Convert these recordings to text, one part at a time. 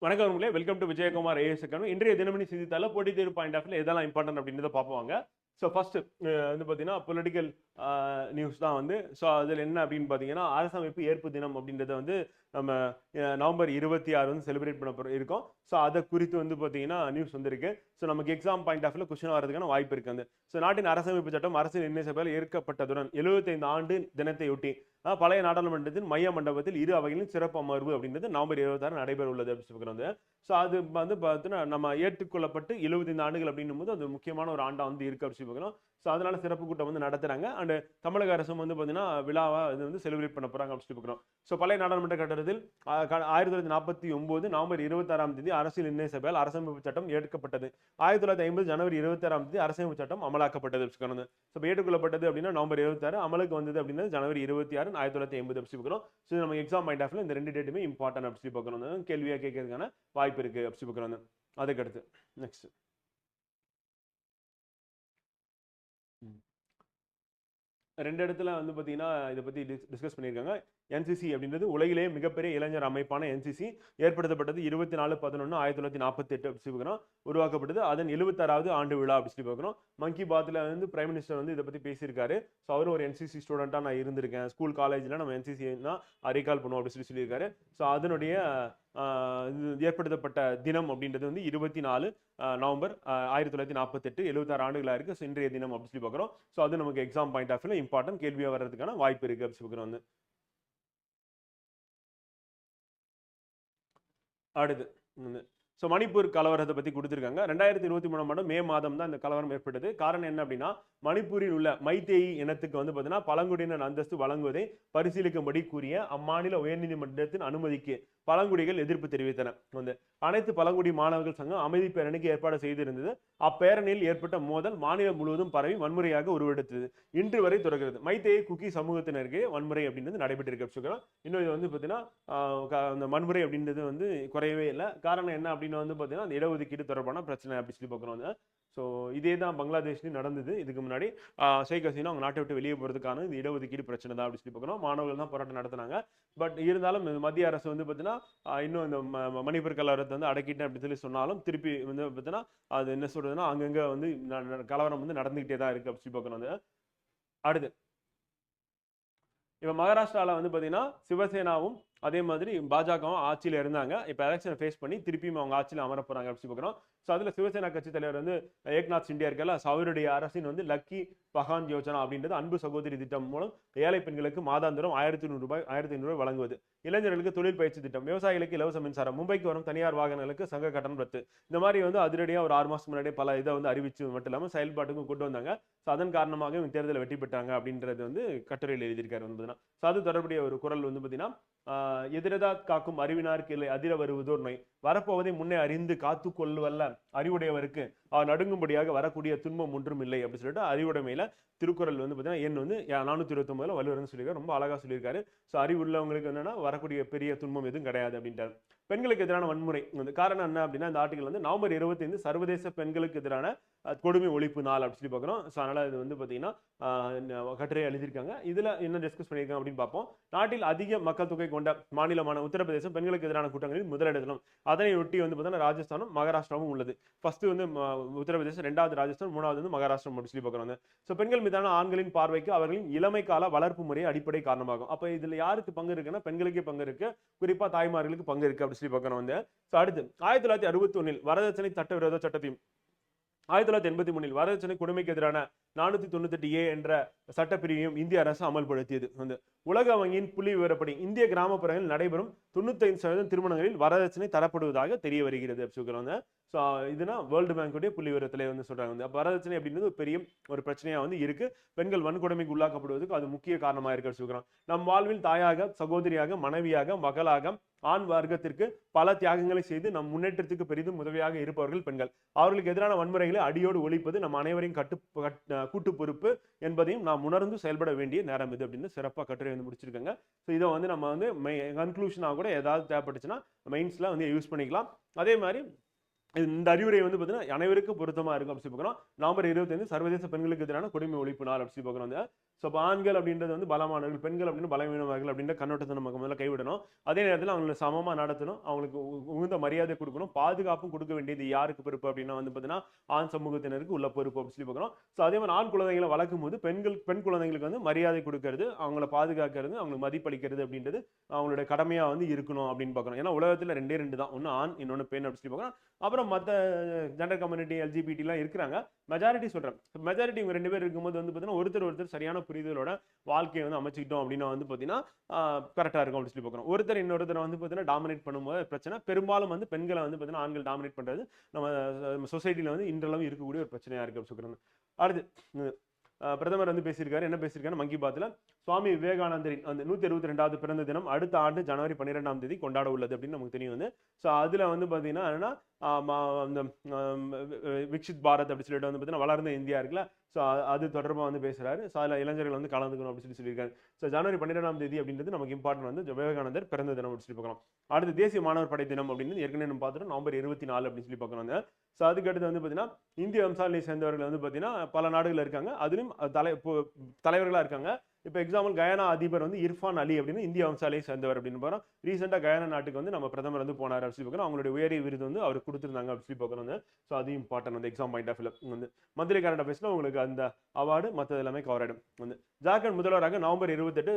வணக்கம் அவர்களே, welcome to Vijayakumar as academy. இன்றைய தினமணி செய்தித்தாள போட்டித் தேர்வு பாயிண்ட் ஆஃப்ல எதெல்லாம் இம்பார்ட்டன்ட் அப்படின்றத பார்ப்போங்க. ஸோ ஃபர்ஸ்ட் வந்து பார்த்தீங்கன்னா பொலிட்டிக்கல் நியூஸ் தான் வந்து. ஸோ அதில் என்ன அப்படின்னு பார்த்தீங்கன்னா, அரசமைப்பு ஏற்பு தினம் அப்படின்றத வந்து நம்ம நவம்பர் 26 வந்து செலிப்ரேட் பண்ண இருக்கோம். ஸோ அதை குறித்து வந்து பார்த்தீங்கன்னா நியூஸ் வந்திருக்கு. ஸோ நமக்கு எக்ஸாம் பாயிண்ட் ஆஃப்ல கொஸ்டின் வரதுக்கான வாய்ப்பு இருக்கு. வந்து ஸோ நாட்டின் அரசமைப்பு சட்டம் அரசியல் நிர்ணய சபையில் ஏற்கப்பட்டதுடன் 75 ஆண்டு தினத்தையொட்டி பழைய நாடாளுமன்றத்தின் மைய மண்டபத்தில் இரு அவைகளின் சிறப்பு அமர்வு அப்படின்றது நவம்பர் 26 நடைபெற உள்ளது அப்படின்னு சொல்லுறது. ஸோ அது வந்து பார்த்தீங்கன்னா நம்ம ஏற்றுக்கொள்ளப்பட்டு 75 ஆண்டுகள் அப்படின்னும் போது அது முக்கியமான ஒரு ஆண்டா வந்து இருக்கு அப்படின்னு சொல்லுவோம். ஸோ அதனால சிறப்பு கூட்டம் வந்து நடத்துறாங்க. அண்ட் தமிழக அரசும் வந்து பார்த்தீங்கன்னா விழாவா இது வந்து செலிப்ரேட் பண்ண போறாங்க அப்படின்னு சொல்லி பார்க்குறோம். ஸோ பழைய நாடாளுமன்ற கட்டடத்தில் 1949 நவம்பர் 26ஆம் தேதி அரசியல் நிர்ணய சபையால் அரசமைப்பு சட்டம் ஏற்கப்பட்டது. 1950 ஜனவரி 26ஆம் தேதி அரசமைப்பு சட்டம் அமலாக்கப்பட்டது. ஸோ ஏற்றுக்கொள்ளப்பட்டது அப்படின்னா நவம்பர் 26, அமலுக்கு வந்தது அப்படின்னா ஜனவரி 26 1950 அப்படி பார்க்குறோம். ஸோ நம்ம எக்ஸாம் பாயிண்ட் ஆஃப்ல இந்த ரெண்டு டேட்டுமே இம்பார்ட்டன்ட் அப்படி பார்க்கணும். கேள்வியா கேட்கறதுக்கான வாய்ப்பு இருக்கு அப்படி பார்க்குறோம். அதுக்கடுத்து நெக்ஸ்ட் ரெண்டு இடத்துல வந்து பார்த்தீங்கன்னா இதை பற்றி டிஸ்கஸ் பண்ணியிருக்காங்க. என்சிசி அப்படின்றது உலகிலேயே மிகப்பெரிய இளைஞர் அமைப்பான என்சிசி ஏற்படுத்தப்பட்டது 24/11/1948 அப்படி சொல்லி பார்க்குறோம். உருவாக்கப்பட்டது. அதன் 76வது ஆண்டு விழா அப்படி சொல்லி பார்க்குறோம். மன் கி பாத்தில் வந்து பிரைம் மினிஸ்டர் வந்து இதை பற்றி பேசியிருக்காரு. ஸோ அவரும் ஒரு என்சிசி ஸ்டூடெண்ட்டாக நான் இருந்திருக்கேன், ஸ்கூல் காலேஜில் நம்ம என்சிசி தான் ரீகால் பண்ணுவோம் அப்படின்னு சொல்லியிருக்காரு. ஸோ அதனுடைய ஏற்படுத்தப்பட்ட தினம் அப்படின்றது வந்து 24 நவம்பர் 1948, 76 ஆண்டுகளாக இருக்கு. ஸோ இன்றைய தினம் அப்படி சொல்லி பார்க்குறோம். ஸோ அது நமக்கு எக்ஸாம் பாயிண்ட் ஆஃப் வியூல இம்பார்ட்டன்ட் கேள்வியாக வர்றதுக்கான வாய்ப்பு இருக்கு அப்படி சொல்லி பார்க்குறோம். அடுத்து ஸோ மணிப்பூர் கலவரத்தை பற்றி கொடுத்துருக்காங்க. 2023ஆம் ஆண்டு மே மாதம் தான் இந்த கலவரம் ஏற்பட்டது. காரணம் என்ன அப்படின்னா, மணிப்பூரில் உள்ள மைத்தேயி இனத்துக்கு வந்து பார்த்தீங்கன்னா பழங்குடியினர் அந்தஸ்து வழங்குவதை பரிசீலிக்கும்படி கூறிய அம்மாநில உயர்நீதிமன்றத்தின் அனுமதிக்கு பழங்குடிகள் எதிர்ப்பு தெரிவித்தன. வந்து அனைத்து பழங்குடி மாணவர்கள் சங்கம் அமைதி பேரணிக்கு ஏற்பாடு செய்திருந்தது. அப்பேரணியில் ஏற்பட்ட மோதல் மாநிலம் முழுவதும் பரவி வன்முறையாக உருவெடுத்தது. இன்று வரை தொடர்கிறது. மைத்தேயி குக்கி சமூகத்தினருக்கு வன்முறை அப்படின்றது நடைபெற்றிருக்கு. இன்னும் இது வந்து பார்த்தீங்கன்னா அந்த வன்முறை அப்படின்றது வந்து குறையவே இல்லை. காரணம் என்ன அப்படின்னு வந்து பார்த்தீங்கன்னா அந்த இடஒதுக்கீடு தொடர்பான பிரச்சனை அப்படி சொல்லி பார்க்குறோம். ஸோ இதே தான் பங்களாதேஷ்லையும் நடந்தது. இதுக்கு முன்னாடி ஷேக் ஹசீனா அவங்க நாட்டை விட்டு வெளியே போகிறதுக்கான இந்த இடஒதுக்கீடு பிரச்சனை தான் அப்படி சொல்லி பார்க்குறோம். மாணவர்கள் தான் போராட்டம் நடத்தினாங்க. பட் இருந்தாலும் மத்திய அரசு வந்து பார்த்தீங்கன்னா இன்னும் இந்த மணிப்பூர் கலவரத்தை வந்து அடக்கிட்டேன் அப்படின்னு சொல்லி சொன்னாலும் திருப்பி வந்து பார்த்தீங்கன்னா அது என்ன சொல்றதுன்னா அங்கங்கே வந்து கலவரம் வந்து நடந்துகிட்டே தான் இருக்கு அப்படி சொல்லி பார்க்கணும். அடுத்து இப்போ மகாராஷ்டிராவில் வந்து பார்த்தீங்கன்னா சிவசேனாவும் அதே மாதிரி பாஜகவும் ஆட்சியில் இருந்தாங்க. இப்போ எலெக்ஷனை ஃபேஸ் பண்ணி திருப்பியும் அவங்க ஆட்சியில் அமர போறாங்க அப்படின்னு பார்க்குறோம். ஸோ அதில் சிவசேனா கட்சி தலைவர் வந்து ஏக்நாத் சிண்டியா இருக்கல, அவருடைய அரசின் வந்து லக்கி பகான் யோஜனா அப்படின்றது அன்பு சகோதரி திட்டம் மூலம் ஏழை பெண்களுக்கு மாதாந்திரம் 1500 வழங்குவது, இளைஞர்களுக்கு தொழில் பயிற்சி திட்டம், விவசாயிகளுக்கு இலவச மின்சாரம், மும்பைக்கு வரும் தனியார் வாகனங்களுக்கு சங்க கட்டணம் ரத்து, இந்த மாதிரி வந்து அதிரடியாக ஒரு 6 மாதம் முன்னாடியே பல இதை வந்து அறிவிச்சு மட்டும் இல்லாமல் செயல்பாட்டுக்கும் கொண்டு வந்தாங்க. ஸோ அதன் காரணமாக இவங்க தேர்தலில் வெற்றி பெற்றாங்க அப்படின்றது வந்து கட்டுரையில் எழுதியிருக்காரு வந்து. ஸோ அது தொடர்புடைய ஒரு குரல் வந்து பார்த்தீங்கன்னா, எதிரதா காக்கும் அறிவினாருக்கு இல்லை அதிர வருவதோர் நோய், வரப்போவதை முன்னே அறிந்து காத்து கொள்வல்ல அறிவுடையவருக்கு நடுங்கும்படியாக வரக்கூடிய துன்பம் ஒன்றும் இல்லை அப்படின்னு சொல்லிட்டு அறிவுடைமையில திருக்குறள் வந்து பார்த்தீங்கன்னா எண் வந்து 429 வள்ளுவர் சொல்லியிருக்காரு. ரொம்ப அழகா சொல்லியிருக்காரு. ஸோ அறிவு உள்ளவங்களுக்கு என்னன்னா வரக்கூடிய பெரிய துன்பம் எதுவும் கிடையாது அப்படின்றாரு. பெண்களுக்கு எதிரான வன்முறை வந்து காரணம் என்ன அப்படின்னா, இந்த ஆர்டிகல் வந்து நவம்பர் 25 சர்வதேச பெண்களுக்கு எதிரான கொடுமை ஒழிப்பு நாள் அப்படின்னு சொல்லி பார்க்குறோம். ஸோ அதனால இது வந்து பார்த்தீங்கன்னா கட்டுரை எழுதியிருக்காங்க. இதுல என்ன டிஸ்கஸ் பண்ணியிருக்காங்க அப்படின்னு பார்ப்போம். நாட்டில் அதிக மக்கள் தொகை கொண்ட மாநிலமான உத்தரப்பிரதேசம் பெண்களுக்கு எதிரான குற்றங்களில் முதலிடத்திலும் அதனை ஒட்டி வந்து பார்த்தீங்கன்னா ராஜஸ்தானும் மகாராஷ்டிராவும் உள்ளது. ஃபர்ஸ்ட் வந்து உத்தரப்பிரதேசம், 2வது ராஜஸ்தான், 3வது வந்து மகாராஷ்டிரம் அப்படின்னு சொல்லி பார்க்குறோம். ஸோ பெண்கள் மீதான ஆண்களின் பார்வைக்கு அவர்களின் இளமை கால வளர்ப்பு முறை அடிப்படை காரணமாகும். அப்ப இதுல யாருக்கு பங்கு இருக்குன்னா பெண்களுக்கே பங்கு இருக்கு, குறிப்பா தாய்மார்களுக்கு பங்கு இருக்கு அப்படி சொல்லி பார்க்கணும். வந்து அடுத்து 1961 வரதட்சணை சட்டவிரோத சட்டத்தையும் 1983 வரதட்சணை கொடுமைக்கு எதிரான 498A என்ற சட்டப்பிரிவையும் இந்திய அரசு அமல்படுத்தியது. வந்து உலக வங்கியின் புள்ளி விவரப்படி இந்திய கிராமப்புறங்களில் நடைபெறும் 95% திருமணங்களில் வரதட்சணை தரப்படுவதாக தெரிய வருகிறது சொல்றாங்க. ஸோ இதுனா வேர்ல்டு பேங்குடைய புள்ளி விவரத்திலே வந்து சொல்றாங்க. வந்து வரதட்சணை அப்படின்றது ஒரு பெரிய ஒரு பிரச்சனையா வந்து இருக்கு. பெண்கள் வன்கொடுமைக்கு உள்ளாக்கப்படுவதற்கு அது முக்கிய காரணமாக இருக்கு சொல்றாங்க. நம் வாழ்வில் தாயாக, சகோதரியாக, மனைவியாக, மகளாக, ஆண் வர்க்கத்திற்கு பல தியாகங்களை செய்து நம் முன்னேற்றத்துக்கு பெரிதும் உதவியாக இருப்பவர்கள் பெண்கள். அவர்களுக்கு எதிரான வன்முறைகளை அடியோடு ஒழிப்பது நம் அனைவரையும் கூட்டு பொறுப்பு என்பதையும் நாம் உணர்ந்து செயல்பட வேண்டிய நேரம் இது அப்படின்னு சிறப்பாக கட்டுரை வந்து முடிச்சிருக்காங்க. ஸோ இதை வந்து நம்ம வந்து கன்க்ளூஷனாக கூட ஏதாவது தேவைப்பட்டுச்சுன்னா மெயின்ஸ்ல வந்து யூஸ் பண்ணிக்கலாம். அதே மாதிரி இந்த அறிவுரை வந்து பார்த்தீங்கன்னா அனைவருக்கும் பொருத்தமா இருக்கும் அப்படி பார்க்குறோம். நவம்பர் 25 சர்வதேச பெண்களுக்கு எதிரான கொடுமை ஒழிப்பு நாள் அப்படி பார்க்குறோம். ஸோ அப்போ ஆண்கள் அப்படின்றது வந்து பலமானவர்கள், பெண்கள் அப்படின்னு பலவீனமானவர்கள் அப்படின்ற கண்ணோட்டத்தை நமக்கு முதல்ல கைவிடணும். அதே நேரத்தில் அவங்களை சமமா நடத்தணும், அவங்களுக்கு உகுந்த மரியாதை கொடுக்கணும், பாதுகாப்பும் கொடுக்க வேண்டியது யாருக்கு பொறுப்பு அப்படின்னா வந்து பார்த்தீங்கன்னா ஆண் சமூகத்தினருக்கு உள்ள பொறுப்பு அப்படின்னு சொல்லி பார்க்குறோம். ஸோ அதே மாதிரி ஆண் குழந்தைகளை வளர்க்கும் போது பெண் குழந்தைங்களுக்கு வந்து மரியாதை கொடுக்கறது, அவங்கள பாதுகாக்கிறது, அவங்களுக்கு மதிப்பளிக்கிறது அப்படின்றது அவங்களோட கடமையா வந்து இருக்கணும் அப்படின்னு பார்க்குறோம். ஏன்னா உலகத்தில் ரெண்டே ரெண்டு தான், ஒன்று ஆண், இன்னொன்று பெண் அப்படின்னு சொல்லி பார்க்குறோம். அப்புறம் மற்ற ஜெண்டர் கம்யூனிட்டி எல்ஜிபிடிலாம் இருக்கிறாங்க. மெஜாரிட்டி சொல்கிறேன், மெஜாரிட்டி இவங்க ரெண்டு பேர் இருக்கும்போது வந்து பார்த்தீங்கன்னா ஒருத்தர் சரியான புரிதலோட வாழ்க்கையை வந்து அமைச்சுக்கிட்டோம் அப்படின்னா வந்து பார்த்தீங்கன்னா கரெக்டாக இருக்கும் அப்படின்னு சொல்லி பார்க்குறோம். ஒருத்தர் இன்னொருத்தரை வந்து பார்த்தீங்கன்னா டாமினேட் பண்ணும்போது பிரச்சனை. பெரும்பாலும் வந்து பெண்களை வந்து பார்த்தீங்கன்னா ஆண்கள் டாமினேட் பண்ணுறது நம்ம சொசைட்டியில் வந்து இன்றளவு இருக்கக்கூடிய ஒரு பிரச்சனையாக இருக்குது அப்படின்னு சொல்கிறாங்க. அடுத்து பிரதமர் வந்து பேசியிருக்காரு. என்ன பேசியிருக்காரு மன் கி பாத்ல? சுவாமி விவேகானந்தரின் அந்த 162வது பிறந்த தினம் அடுத்த ஆண்டு ஜனவரி 12ஆம் தேதி கொண்டாட உள்ளது அப்படின்னு நமக்கு தெரியும் வந்து. ஸோ அதில் வந்து பார்த்தீங்கன்னா என்னன்னா அந்த விக்ஷித் பாரத் அப்படி சொல்லிட்டு வந்து பார்த்தீங்கன்னா வளர்ந்த இந்தியா இருக்குல்ல, ஸோ அது தொடர்பாக வந்து பேசுறாரு. ஸோ அதில் இளைஞர்கள் வந்து கலந்துக்கணும் அப்படின்னு சொல்லியிருக்காரு. ஸோ ஜனவரி 12ஆம் தேதி அப்படின்றது நமக்கு இம்பார்ட்டன் வந்து விவேகானந்தர் பிறந்த தினம் அப்படின்னு சொல்லி பார்க்கலாம். அடுத்து தேசிய மாணவர் படை தினம் அப்படின்னு ஏற்கனவே நம்ம பார்த்துட்டோம், நவம்பர் 24 அப்படின்னு சொல்லி பார்க்கணும். ஸோ அதுக்கடுத்து வந்து பார்த்தீங்கன்னா இந்திய வம்சாவளியை சேர்ந்தவர்கள் வந்து பார்த்தீங்கன்னா பல நாடுகள் இருக்காங்க, அதுலேயும் தலைவர்களாக இருக்காங்க. இப்போ எக்ஸாம்பிள் கயானா அதிபர் வந்து இர்ஃபான் அலி அப்படின்னு இந்திய வம்சாவளியை சேர்ந்தவர் அப்படின்னு பார்க்குறோம். ரீசெண்டாக கயானா நாட்டுக்கு வந்து நம்ம பிரதமர் வந்து போனார் அப்படின்னு சொல்லி பார்க்குறோம். அவங்களுடைய உயரிய விருது வந்து அவருக்கு கொடுத்துருந்தாங்க அப்படின்னு சொல்லி பார்க்குறோம். ஸோ அது இம்பார்ட்டன் வந்து எக்ஸாம் பாயிண்ட் ஆஃப் வியூ வந்து மந்திரி கரண்ட் அஃபேர்ஸ்ல உங்களுக்கு அந்த அவார்டு மற்றது எல்லாமே கவர் ஆகிடும் வந்து. ஜார்க்கண்ட் முதல்வராக நவம்பர் 28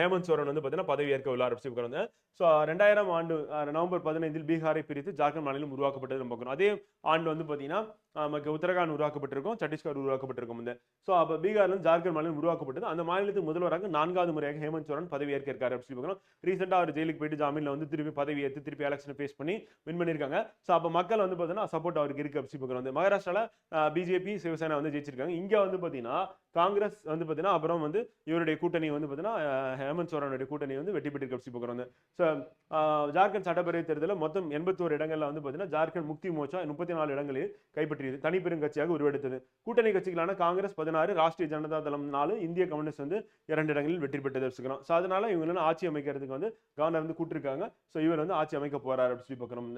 ஹேமந்த் சோரன் வந்து பார்த்தீங்கன்னா பதவி ஏற்க உள்ளார் அப்படின்னு சொல்லி. ஸோ 2000 ஆண்டு நவம்பர் 15 பீகாரை பிரித்து ஜார்க்கண்ட் மாநிலம் உருவாக்கப்பட்டது நம்ம பார்க்கணும். அதே ஆண்டு வந்து பார்த்தீங்கன்னா நமக்கு உத்தரகாண்ட் உருவாக்கப்பட்டிருக்கும், சத்தீஸ்கர் உருவாக்கப்பட்டிருக்கும் வந்து. ஸோ அப்போ பீகார்லேருந்து ஜார்க்கண்ட் மாநிலம் உருவாக்கப்பட்டது. அந்த மாநிலத்துக்கு முதல்வராக 4வது முறையாக ஹேமந்த் சோரன் பதவி ஏற்க இருக்காரு அப்படின்னு சொல்லி பார்க்கணும். ரீசெண்டாக அவர் ஜெயிலுக்கு போயிட்டு ஜாமீனில் வந்து திருப்பி பதவி ஏற்று திருப்பி எலெக்ஷனை ஃபேஸ் பண்ணி வின் பண்ணியிருக்காங்க. ஸோ அப்போ மக்கள் வந்து பார்த்தீங்கன்னா சப்போர்ட் அவருக்கு இருக்கு அப்படின்னு சொல்லி பார்க்கணும். மகாராஷ்டிராவில் பிஜேபி சிவசேனா வந்து ஜெயிச்சிருக்காங்க. இங்கே வந்து பார்த்தீங்கன்னா காங்கிரஸ் வந்து பார்த்தீங்கன்னா அப்புறம் வந்து இவருடைய கூட்டணி வந்து பார்த்தீங்கன்னா ஹேமந்த் சோரனுடைய கூட்டணி வந்து வெற்றி பெற்றிருக்கு அப்படின்னு பார்க்குறோம். ஸோ ஜார்க்கண்ட் சட்டப்பேரவை தேர்தலில் மொத்தம் 81 இடங்கள்ல வந்து பார்த்தீங்கன்னா ஜார்க்கண்ட் முக்தி மோர்ச்சா 34 இடங்களில் கைப்பற்றியது, தனிப்பெரும் கட்சியாக உருவெடுத்தது. கூட்டணி கட்சிகளான காங்கிரஸ் 16, ராஷ்டிரிய ஜனதா தளம் 4, இந்திய கம்யூனிஸ்ட் வந்து 2 இடங்களில் வெற்றி பெற்றது வச்சுக்கிறோம். ஸோ அதனால இவங்க ஆட்சி அமைக்கிறதுக்கு வந்து கவர்னர் வந்து கூட்டிருக்காங்க. ஸோ இவர் வந்து ஆட்சி அமைக்க போறாரு அப்படின்னு சொல்லி பார்க்குறோம்.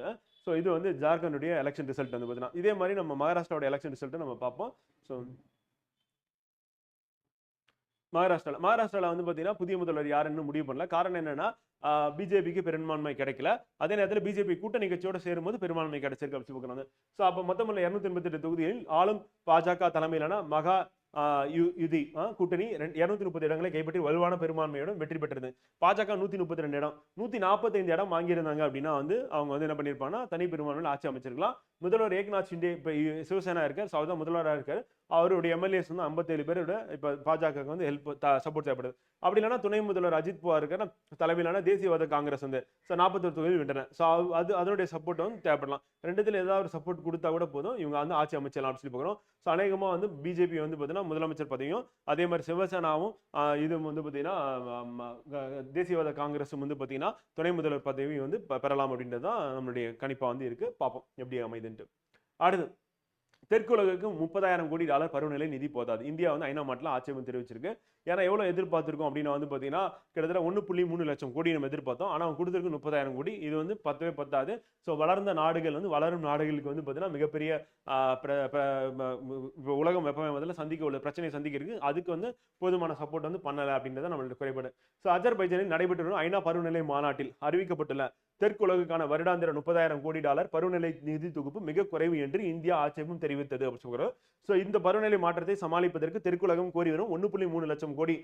ஸோ இது வந்து ஜார்க்கண்டுடைய எலெக்ஷன் ரிசல்ட் வந்து பார்த்தீங்கன்னா. இதே மாதிரி நம்ம மகாராஷ்டிராவோட எலெக்ஷன் ரிசல்ட்டை நம்ம பார்ப்போம். ஸோ மகாராஷ்டிரால வந்து பார்த்தீங்கன்னா புதிய முதல்வர் யாருன்னு முடிவு பண்ணல. காரணம் என்னன்னா பிஜேபிக்கு பெரும்பான்மை கிடைக்கல. அதே நேரத்தில் பிஜேபி கூட்டணி கட்சியோட சேரும்போது பெரும்பான்மை கிடைச்சிருக்கு அப்படின்னு பார்க்குறாங்க. ஸோ அப்போ மொத்தமுள்ள 288 தொகுதிகளில் ஆளும் பாஜக தலைமையிலான மகா யுதி கூட்டணி 230 இடங்களை கைப்பற்றி வலுவான பெரும்பான்மையுடன் வெற்றி பெற்றது. பாஜக 132 இடம், 145 இடம் வாங்கியிருந்தாங்க அப்படின்னா வந்து அவங்க வந்து என்ன பண்ணியிருப்பாங்கன்னா தனி பெரும்பான்மையில் ஆட்சி அமைச்சிருக்கலாம். முதல்வர் ஏக்நாத் ஷிண்டே இப்போ சிவசேனா இருக்கார், ஸோ அவர் முதல்வராக இருக்கார். அவருடைய எம்எல்ஏஸ் வந்து 57 பேரோட இப்போ பாஜக வந்து சப்போர்ட் தேவைப்படுது. அப்படி இல்லைன்னா துணை முதல்வர் அஜித் பவார் இருக்கார் தலைமையிலான தேசியவாத காங்கிரஸ் வந்து 41 தொகுதியில் வென்றன. ஸோ அதனுடைய சப்போர்ட் வந்து தேவைப்படலாம். ரெண்டுத்துல ஏதாவது ஒரு சப்போர்ட் கொடுத்தா கூட போதும், இவங்க வந்து ஆட்சி அமைச்சலாம் அப்படின்னு சொல்லி பார்க்குறோம். ஸோ அநேகமாக வந்து பிஜேபி வந்து பார்த்தீங்கன்னா முதலமைச்சர் பதவியும், அதே மாதிரி சிவசேனாவும் இது வந்து பார்த்தீங்கன்னா தேசியவாத காங்கிரஸும் வந்து பார்த்தீங்கன்னா துணை முதல்வர் பதவியும் வந்து பெறலாம் அப்படின்றது தான் நம்மளுடைய கணிப்பா வந்து இருக்கு. பார்ப்போம் எப்படி அமைதுன்ட்டு. அடுத்து தெற்கு உலகுக்கு $30,000 கோடி பருவநிலை நிதி போதாது. இந்தியா வந்து ஐநா மாட்டில் ஆட்சேபம் தெரிவிச்சிருக்கு. ஏன்னா எவ்வளவு எதிர்பார்த்திருக்கோம் அப்படின்னா வந்து பார்த்தீங்கன்னா கிட்டத்தட்ட 1.3 லட்சம் கோடி நம்ம எதிர்பார்த்தோம். ஆனால் அவங்க கொடுத்துருக்கு 30,000 கோடி. இது வந்து பத்தவே பத்தாது. ஸோ வளர்ந்த நாடுகள் வந்து வளரும் நாடுகளுக்கு வந்து பார்த்தீங்கன்னா மிகப்பெரிய உலகம் வெப்பமயமாதல சந்திக்க உள்ள பிரச்சனை சந்திக்கிறது. அதுக்கு வந்து போதுமான சப்போர்ட் வந்து பண்ணலை அப்படின்றத நம்மளுடைய குறைபாடு. ஸோ அஜர்பைஜானில் நடைபெற்று வரும் ஐநா பருவநிலை மாநாட்டில் அறிவிக்கப்பட்டுள்ள தெற்கு உலகுக்கான வருடாந்திர $30,000 கோடி பருவநிலை நிதி தொகுப்பு மிக குறைவு என்று இந்தியா ஆட்சேபம் தெரிவித்தது அப்படின்னு சொல்கிறோம். ஸோ இந்த பருவநிலை மாற்றத்தை சமாளிப்பதற்கு தெற்குலகம் கோரி வரும் 1.3 லட்சம் கோடி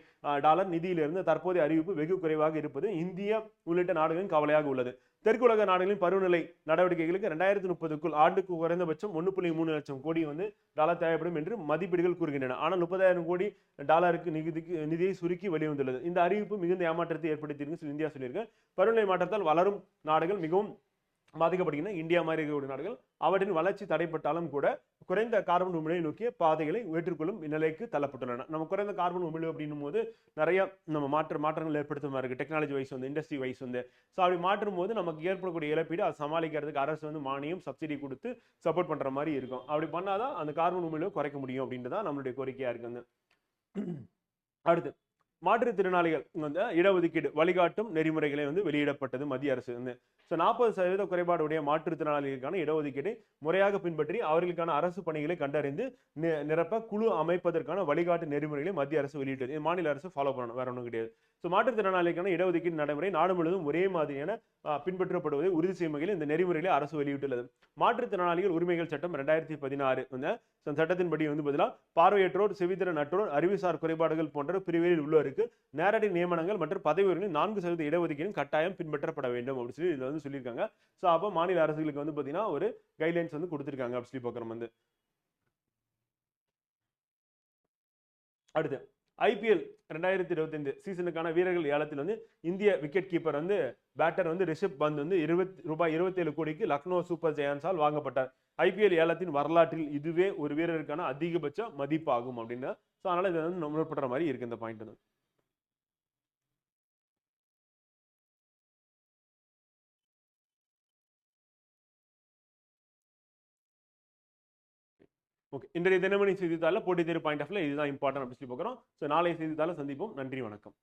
நிதியிலிருந்து தற்போதைய அறிவிப்பு வெகு குறைவாக இருப்பது இந்தியா உள்ளிட்ட நாடுகளின் கவலையாக உள்ளது. தெற்குலக நாடுகளின் பருவநிலை நடவடிக்கைகளுக்கு 2030க்குள் ஆண்டுக்கு குறைந்தபட்சம் 1.3 லட்சம் கோடி வந்து டாலர் தேவைப்படும் என்று மதிப்பீடுகள் கூறுகின்றன. ஆனால் 30,000 கோடி நிதியை சுருக்கி வெளிவந்துள்ளது. இந்த அறிவிப்பு மிகுந்த ஏமாற்றத்தை ஏற்படுத்தியிருக்கு இந்தியா சொல்லியிருக்கு. பருவநிலை மாற்றத்தால் வளரும் நாடுகள் மிகவும் பாதிக்கப்படுகின்றன. இந்தியா மாதிரி இருக்கக்கூடிய நாடுகள் அவற்றின் வளர்ச்சி தடைப்பட்டாலும் கூட குறைந்த கார்பன் உமிழ்வை நோக்கிய பாதைகளை ஏற்றுக்கொள்ளும் நிலைக்கு தள்ளப்பட்டுள்ளன. நம்ம குறைந்த கார்பன் உமிழ்வு அப்படின்னும் போது நிறைய நம்ம மாற்றங்கள் ஏற்படுத்தும் இருக்கு. டெக்னாலஜி வைஸ் வந்து இண்டஸ்ட்ரி வைஸ் வந்து ஸோ அப்படி மாற்றும் போது நமக்கு ஏற்படக்கூடிய இழப்பீடு அதை சமாளிக்கிறதுக்கு அரசு வந்து மானியம் சப்சிடி கொடுத்து சப்போர்ட் பண்ற மாதிரி இருக்கும். அப்படி பண்ணாதான் அந்த கார்பன் உமிழ்வை குறைக்க முடியும் அப்படின்றதான் நம்மளுடைய கோரிக்கையா இருக்கு. அடுத்து மாற்றுத்திறனாளிகள் வந்து இடஒதுக்கீடு வழிகாட்டும் நெறிமுறைகளை வந்து வெளியிடப்பட்டது மத்திய அரசு வந்து. ஸோ 40% குறைபாடு உடைய மாற்றுத்திறனாளிகளுக்கான இடஒதுக்கீட்டை முறையாக பின்பற்றி அவர்களுக்கான அரசு பணிகளை கண்டறிந்து நிரப்ப குழு அமைப்பதற்கான வழிகாட்டு நெறிமுறைகளை மத்திய அரசு வெளியிட்டது. மாநில அரசு ஃபாலோ பண்ணணும், வேற ஒன்றும் கிடையாது. ஸோ மாற்றுத்திறனாளிகளுக்கான இடஒதுக்கீடு நடைமுறை நாடு முழுவதும் ஒரே மாதிரியான பின்பற்றப்படுவதை உறுதி செய்யும் வகையில் இந்த நெறிமுறைகளை அரசு வெளியிட்டுள்ளது. மாற்றுத்திறனாளிகள் உரிமைகள் சட்டம் 2016 வந்து சட்டத்தின்படி வந்து பதிலா பார்வையற்றோர், செவித்திறனற்றோர், அறிவுசார் குறைபாடுகள் போன்ற பிரிவுகளில் உள்ளோருக்கு நேரடி நியமனங்கள் மற்றும் பதவி உயர்வுகளில் 4% இடஒதுக்கீடு கட்டாயம் பின்பற்றப்பட வேண்டும் அப்படின்னு சொல்லி இதுல வந்து சொல்லியிருக்காங்க. ஸோ அப்போ மாநில அரசுகளுக்கு வந்து பாத்தீங்கன்னா ஒரு கைட்லைன்ஸ் வந்து கொடுத்திருக்காங்க அப்படி சொல்லி பார்க்குறோம் வந்து. அடுத்து ஐபிஎல் 2025 சீசனுக்கான வீரர்கள் ஏலத்தில் வந்து இந்திய விக்கெட் கீப்பர் வந்து பேட்டர் வந்து ரிஷப் பந்த் வந்து ரூபாய் 27 கோடிக்கு லக்னோ சூப்பர் ஜெயன்ஸால் வாங்கப்பட்டார். ஐபிஎல் ஏலத்தின் வரலாற்றில் இதுவே ஒரு வீரருக்கான அதிகபட்ச மதிப்பாகும் அப்படின்னு. ஸோ அதனால இதை வந்து நோட் பண்ற மாதிரி இருக்கு இந்த பாயிண்ட் வந்து. ஓகே, இன்றைய தினமணி செய்தித்தாளில் போட்டித் தேர்வு பாயிண்ட் ஆஃப்ல இதுதான் இம்பார்ட்டன்ட் அப்படி சொல்லி பார்க்குறோம். ஸோ நாளை செய்தித்தாள சந்திப்போம். நன்றி, வணக்கம்.